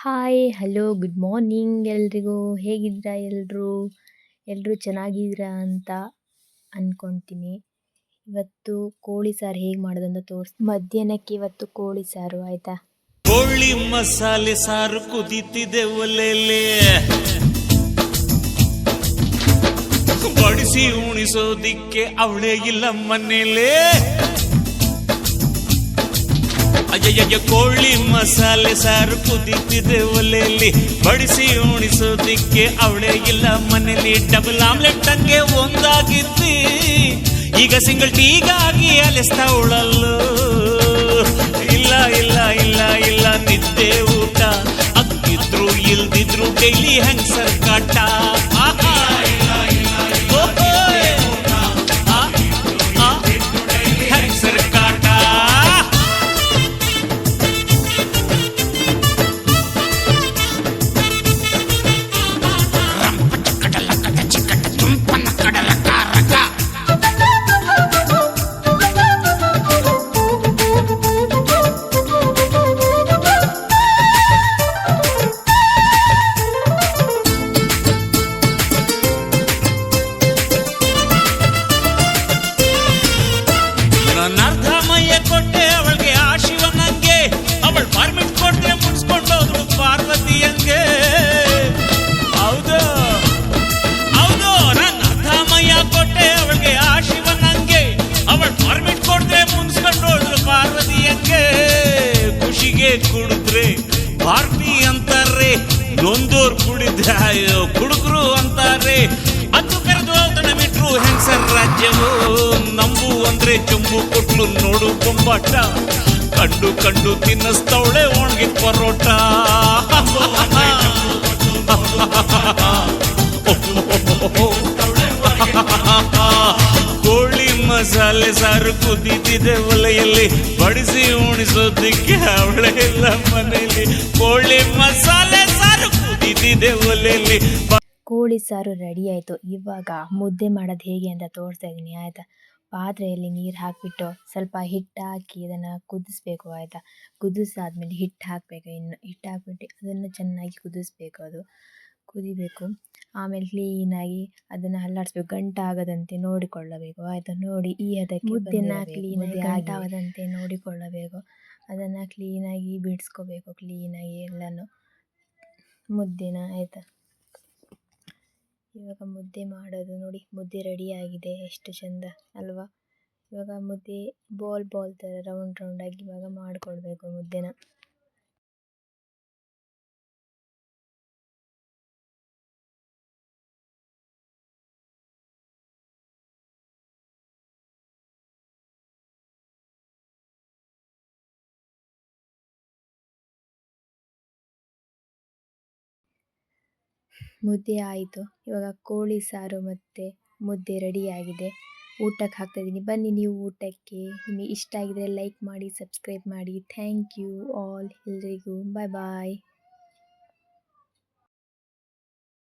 Hi, hello, good morning ಎಲ್ರಿಗೂ. ಹೇಗಿದ್ದೀರಾ ಎಲ್ಲರೂ? ಎಲ್ಲರೂ ಚೆನ್ನಾಗಿದ್ದೀರಾ ಅಂತ ಅಂದ್ಕೊಳ್ತೀನಿ. ಇವತ್ತು ಕೋಳಿ ಸಾರು ಹೇಗೆ ಮಾಡೋದಂತ ಮಧ್ಯಾಹ್ನಕ್ಕೆ ಇವತ್ತು ಕೋಳಿ ಸಾರು ಆಯಿತಾ. ಕೋಳಿ ಮಸಾಲೆ ಸಾರು ಕುದೀತಿದೆ ಒಲೆಲೆ, ಬಡಿಸಿ ಉಣಿಸೋದಿಕ್ಕೆ ಅವಳೇ ಇಲ್ಲ ಮನೇಲೆ. ಅಯ್ಯಯ್ಯ ಕೋಳಿ ಮಸಾಲೆ ಸಾರು ಕುದೀತಿದೆ ಒಲೆಯಲ್ಲಿ, ಬಡಿಸಿ ಉಣಿಸೋದಿಕ್ಕೆ ಅವಳೇ ಇಲ್ಲ ಮನೇಲಿ. ಡಬಲ್ ಆಮ್ಲೆಟ್ ಹಂಗೆ ಒಂದಾಗಿದ್ದಿ, ಈಗ ಸಿಂಗಲ್ ಟೀಗಾಗಿ ಅಲೆಸ್ತಾವಳಲ್ಲೂ. ಇಲ್ಲ ಇಲ್ಲ ಇಲ್ಲ ಇಲ್ಲ ನಿದ್ದೆ ಊಟ, ಅಕ್ಕಿದ್ರು ಇಲ್ದಿದ್ರು ಡೈಲಿ ಹೆಂಗಸರ್ ಕಾಟ. ಹೆಂಗಸರ್ ಕಾಟ. ಅರ್ಧ ಮೈಯ ಕೊಟ್ಟೆ ಅವಳಿಗೆ ಆ ಶಿವನಂಗೆ, ಅವಳು ಪರ್ಮಿಟ್ ಕೊಟ್ಟೆ ಮುನ್ಸ್ಕೊಂಡೋದ್ರು ಪಾರ್ವತಿಯಂಗೆ. ಹೌದು ಹೌದು, ನನ್ನ ಅರ್ಧ ಮೈಯ ಕೊಟ್ಟೆ ಅವಳಿಗೆ ಆ ಶಿವನಂಗೆ, ಅವಳು ಪರ್ಮಿಟ್ ಕೊಟ್ಟೆ ಮುನ್ಸ್ಕೊಂಡೋದ್ರು ಪಾರ್ವತಿಯಂಗೆ. ಖುಷಿಗೆ ಕುಡಿದ್ರೆ ಪಾರ್ಟಿ ಅಂತಾರೆ, ನೊಂದೋರ್ ಕುಡಿದ್ರೆ ಕುಡುಕರು ಅಂತಾರೆ. ಅದು ಕರೆದು ಅದನ್ನ ಬಿಟ್ರು ಹೆಂಗಸರ್ ರಾಜ್ಯವು. ನಂಬು ಅಂದ್ರೆ ಜಂಬು ಕೊಟ್ಲು ನೋಡು ಬೊಂಬಾಟ, ಕಂಡು ಕಂಡು ತಿನ್ನಿಸ್ತವಳೆ ಒಣಗಿದ ಪರೋಟ. ಕೋಳಿ ಮಸಾಲೆ ಸಾರು ಕುದೀತಿದೆ ಒಲೆಯಲ್ಲಿ, ಬಡಿಸಿ ಉಣಿಸೋದಿಕ್ಕೆ ಅವಳೇ ಇಲ್ಲ ಮನೆಯಲ್ಲಿ. ಕೋಳಿ ಮಸಾಲೆ ಸಾರು ಕುದೀತಿದೆ ಒಲೆಯಲ್ಲಿ. ಕೋಳಿ ಸಾರು ರೆಡಿ ಆಯಿತು. ಇವಾಗ ಮುದ್ದೆ ಮಾಡೋದು ಹೇಗೆ ಅಂತ ತೋರಿಸ್ತಾ ಇದ್ದೀನಿ ಆಯಿತಾ. ಪಾತ್ರೆಯಲ್ಲಿ ನೀರು ಹಾಕಿಬಿಟ್ಟು ಸ್ವಲ್ಪ ಹಿಟ್ಟು ಹಾಕಿ ಅದನ್ನು ಕುದಿಸ್ಬೇಕು ಆಯಿತಾ. ಕುದಿಸಾದ್ಮೇಲೆ ಹಿಟ್ಟು ಹಾಕಬೇಕು. ಇನ್ನು ಹಿಟ್ಟು ಹಾಕ್ಬಿಟ್ಟು ಅದನ್ನು ಚೆನ್ನಾಗಿ ಕುದಿಸ್ಬೇಕು. ಅದು ಕುದಿಬೇಕು. ಆಮೇಲೆ ಕ್ಲೀನಾಗಿ ಅದನ್ನು ಹಲ್ಲಾಡಿಸ್ಬೇಕು, ಗಂಟಾಗದಂತೆ ನೋಡಿಕೊಳ್ಳಬೇಕು ಆಯಿತಾ. ನೋಡಿ ಈ ಹದಕ್ಕೆ ಮುದ್ದೆನ ಕ್ಲೀನಾಗಿ ಗಂಟಾಗದಂತೆ ನೋಡಿಕೊಳ್ಳಬೇಕು. ಅದನ್ನು ಕ್ಲೀನಾಗಿ ಬಿಡಿಸ್ಕೋಬೇಕು, ಕ್ಲೀನಾಗಿ ಎಲ್ಲನೂ ಮುದ್ದೆನ ಆಯಿತಾ. ಇವಾಗ ಮುದ್ದೆ ಮಾಡೋದು ನೋಡಿ, ಮುದ್ದೆ ರೆಡಿಯಾಗಿದೆ. ಎಷ್ಟು ಚೆಂದ ಅಲ್ವಾ. ಇವಾಗ ಮುದ್ದೆ ಬಾಲ್ ಥರ ರೌಂಡಾಗಿ ಇವಾಗ ಮಾಡಿಕೊಳ್ಬೇಕು ಮುದ್ದೆನ. ಮುದ್ದೆ ಆಯಿತು. ಇವಾಗ ಕೋಳಿ ಸಾರು ಮತ್ತು ಮುದ್ದೆ ರೆಡಿಯಾಗಿದೆ. ಊಟಕ್ಕೆ ಹಾಕ್ತಾಯಿದ್ದೀನಿ, ಬನ್ನಿ ನೀವು ಊಟಕ್ಕೆ. ನಿಮಗೆ ಇಷ್ಟ ಆಗಿದರೆ ಲೈಕ್ ಮಾಡಿ, ಸಬ್ಸ್ಕ್ರೈಬ್ ಮಾಡಿ. ಥ್ಯಾಂಕ್ ಯು ಆಲ್ ಎಲ್ರಿಗೂ. ಬಾಯ್ ಬಾಯ್.